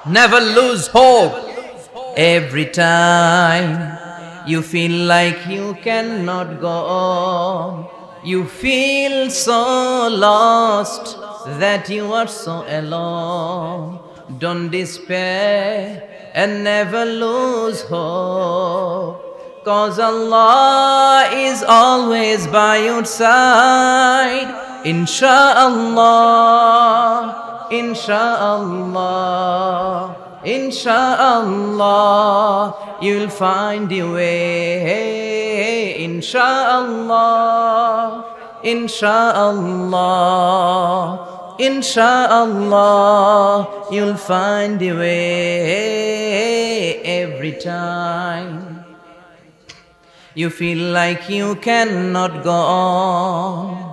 Never lose hope. Every time you feel like you cannot go on, you feel so lost that you are so alone. Don't despair and never lose hope. Cause Allah is always by your side. Insha'Allah, Insha'Allah, Insha'Allah, you'll find your way. Insha'Allah, Insha'Allah, Insha'Allah, you'll find your way every time you feel like you cannot go on.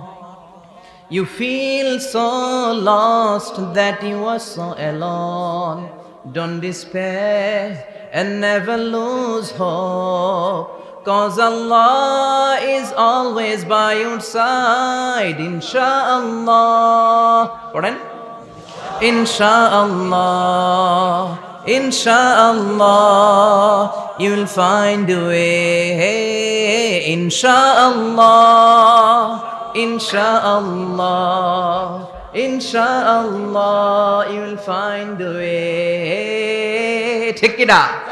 You feel so lost that you are so alone. Don't despair and never lose hope. Cause Allah is always by your side. Insha'Allah. Pardon? Insha'Allah, Insha'Allah, you'll find a way. Insha'Allah, Insha'Allah, Insha'Allah, you'll find a way. Take it out.